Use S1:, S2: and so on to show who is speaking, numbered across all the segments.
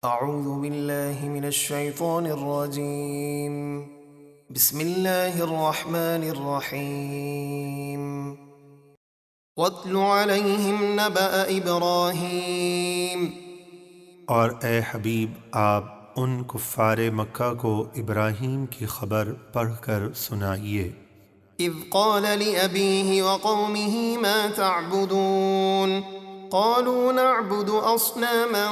S1: اعوذ باللہ من الشیطان الرجیم بسم اللہ الرحمن الرحیم واتل علیہم نبأ ابراہیم،
S2: اور اے حبیب آپ ان کفار مکہ کو ابراہیم کی خبر پڑھ کر سنائیے۔
S1: اذ قال لأبیہ وقومہ ما تعبدون قالوا نعبد اصناما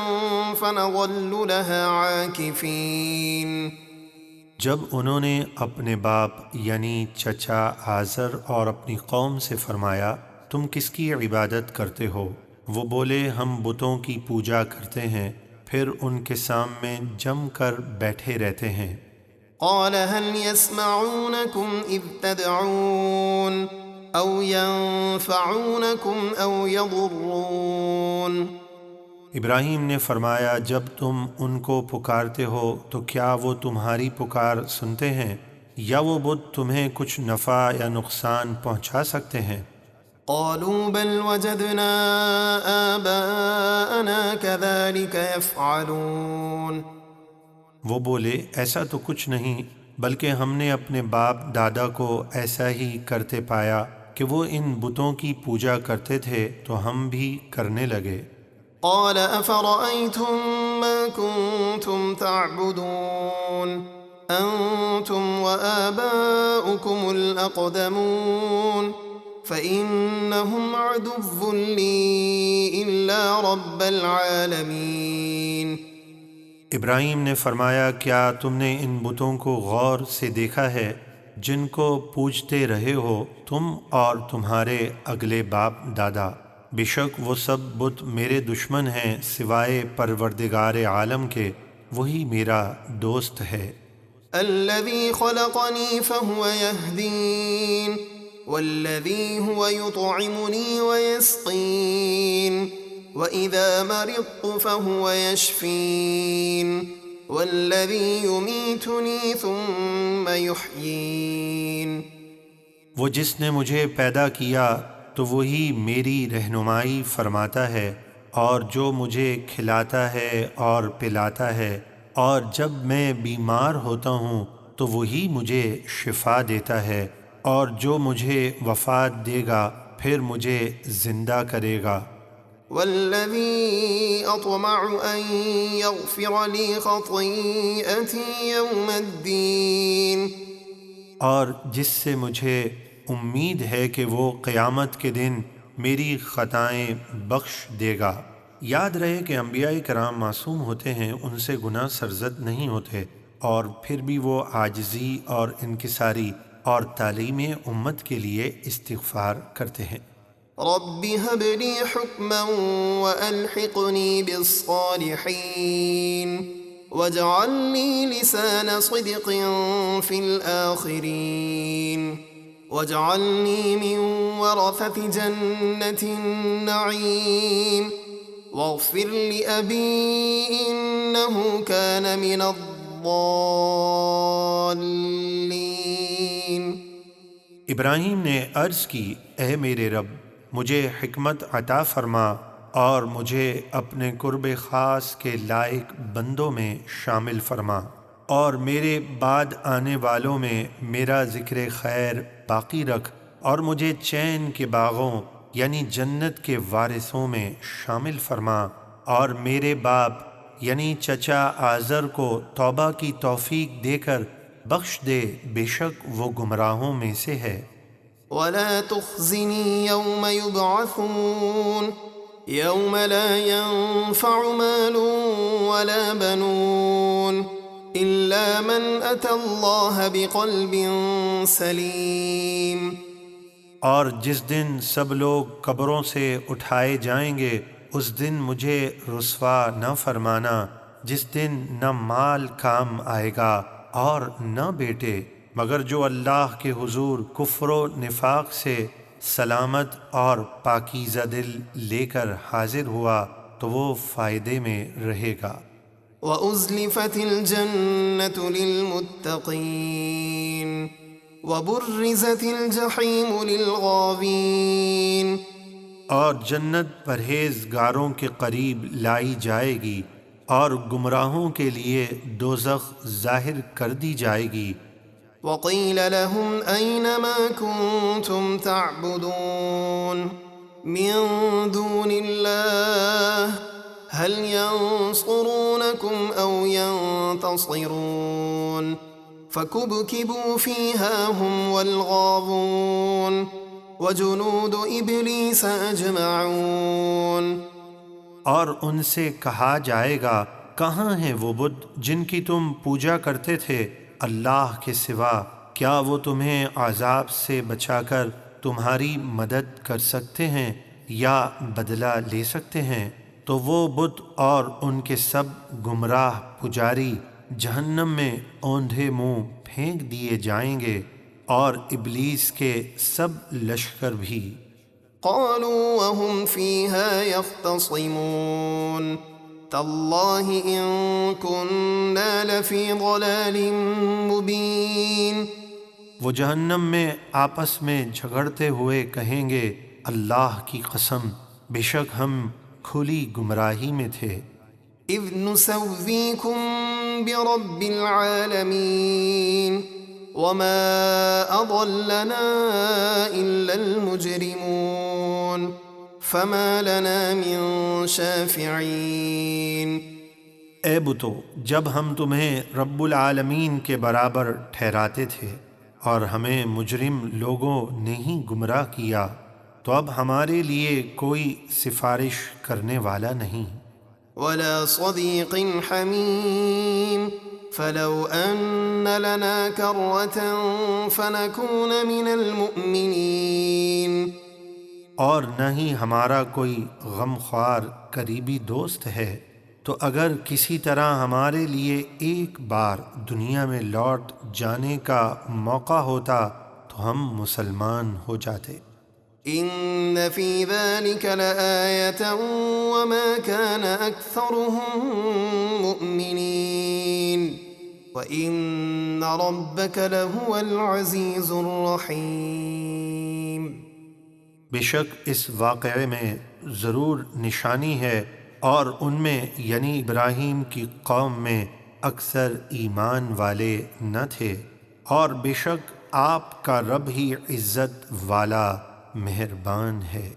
S1: فنظل لها عاکفین۔
S2: جب انہوں نے اپنے باپ یعنی چچا آزر اور اپنی قوم سے فرمایا تم کس کی عبادت کرتے ہو؟ وہ بولے ہم بتوں کی پوجا کرتے ہیں، پھر ان کے سامنے جم کر بیٹھے رہتے ہیں۔
S1: قال هل يسمعونكم اذ تدعون او ينفعونكم او يضرون۔
S2: ابراہیم نے فرمایا جب تم ان کو پکارتے ہو تو کیا وہ تمہاری پکار سنتے ہیں یا وہ بت تمہیں کچھ نفع یا نقصان پہنچا سکتے ہیں؟
S1: قالوا بل وجدنا آباءنا كذلك يفعلون۔
S2: وہ بولے ایسا تو کچھ نہیں، بلکہ ہم نے اپنے باپ دادا کو ایسا ہی کرتے پایا کہ وہ ان بتوں کی پوجا کرتے تھے تو ہم بھی کرنے لگے۔
S1: قال افرأيتم ما كنتم تعبدون انتم وآباؤكم الأقدمون فإنهم عدو لي إلا رب العالمين۔
S2: ابراہیم نے فرمایا کیا تم نے ان بتوں کو غور سے دیکھا ہے جن کو پوجتے رہے ہو تم اور تمہارے اگلے باپ دادا؟ بے شک وہ سب بت میرے دشمن ہیں سوائے پروردگار عالم کے، وہی میرا دوست ہے۔
S1: الذي خلقني فهو يهدين والذي هو يطعمني ويسقين وإذا مرضت فهو يشفين والذي يميتني ثم يحيين۔
S2: وہ جس نے مجھے پیدا کیا تو وہی میری رہنمائی فرماتا ہے، اور جو مجھے کھلاتا ہے اور پلاتا ہے، اور جب میں بیمار ہوتا ہوں تو وہی مجھے شفا دیتا ہے، اور جو مجھے وفات دے گا پھر مجھے زندہ کرے گا۔
S1: والذي أطمع أن يغفر لي خطيئتي يوم الدين۔
S2: اور جس سے مجھے امید ہے کہ وہ قیامت کے دن میری خطائیں بخش دے گا۔ یاد رہے کہ انبیاء کرام معصوم ہوتے ہیں، ان سے گناہ سرزد نہیں ہوتے، اور پھر بھی وہ عاجزی اور انکساری اور تعلیم امت کے لیے استغفار کرتے ہیں۔
S1: رب هب لي حكما وألحقني بالصالحين واجعل لي لسان صدق في الآخرين واجعلني من ورثة جنة النعيم واغفر لأبي إنه كان من الضالين۔
S2: ابراہیم نے عرض کی اے میرے رب مجھے حکمت عطا فرما اور مجھے اپنے قرب خاص کے لائق بندوں میں شامل فرما، اور میرے بعد آنے والوں میں میرا ذکر خیر باقی رکھ، اور مجھے چین کے باغوں یعنی جنت کے وارثوں میں شامل فرما، اور میرے باپ یعنی چچا آزر کو توبہ کی توفیق دے کر بخش دے، بے شک وہ گمراہوں میں سے ہے۔
S1: ولا تخزني يوم يبعثون يوم لا ينفع مال ولا بنون إلا من أتى الله بقلب سليم۔
S2: اور جس دن سب لوگ قبروں سے اٹھائے جائیں گے اس دن مجھے رسوا نہ فرمانا، جس دن نہ مال کام آئے گا اور نہ بیٹے، مگر جو اللہ کے حضور کفر و نفاق سے سلامت اور پاکیزہ دل لے کر حاضر ہوا تو وہ فائدے میں رہے گا۔
S1: وَأُزْلِفَتِ الْجَنَّةُ لِلْمُتَّقِينَ وَبُرِّزَتِ الْجَحِيمُ لِلْغَاوِينَ۔
S2: اور جنت پرہیزگاروں کے قریب لائی جائے گی، اور گمراہوں کے لیے دوزخ ظاہر کر دی جائے گی۔
S1: وقيل لهم أين ما كنتم تعبدون من دون الله هل ينصرونكم أو ينتصرون فكبكبوا فيها هم والغاوون وجنود إبليس أجمعون۔
S2: اور ان سے کہا جائے گا کہاں ہیں وہ بت جن کی تم پوجا کرتے تھے اللہ کے سوا؟ کیا وہ تمہیں عذاب سے بچا کر تمہاری مدد کر سکتے ہیں یا بدلہ لے سکتے ہیں؟ تو وہ بت اور ان کے سب گمراہ پجاری جہنم میں اوندھے منہ پھینک دیے جائیں گے، اور ابلیس کے سب لشکر بھی۔
S1: قالوا وهم فيها يختصمون تالله إن كنا لفي ضلال مبين۔
S2: وہ جہنم میں آپس میں جھگڑتے ہوئے کہیں گے اللہ کی قسم بے شک ہم کھلی گمراہی میں تھے۔
S1: إذ نسويكم برب العالمين وما أضلنا إلا المجرمون فما لنا من شافعين۔
S2: اے بتو، جب ہم تمہیں رب العالمین کے برابر ٹھہراتے تھے اور ہمیں مجرم لوگوں نے ہی گمراہ کیا، تو اب ہمارے لیے کوئی سفارش کرنے والا نہیں۔
S1: ولا صديق حميم فلو أن لنا كرة فنكون من المؤمنين۔
S2: اور نہ ہی ہمارا کوئی غمخوار قریبی دوست ہے، تو اگر کسی طرح ہمارے لیے ایک بار دنیا میں لوٹ جانے کا موقع ہوتا تو ہم مسلمان ہو جاتے۔
S1: إن في ذلك لآية وما كان أكثرهم مؤمنين وإن ربك لهو العزيز الرحيم۔
S2: بے شک اس واقعے میں ضرور نشانی ہے، اور ان میں یعنی ابراہیم کی قوم میں اکثر ایمان والے نہ تھے، اور بے شک آپ کا رب ہی عزت والا مہربان ہے۔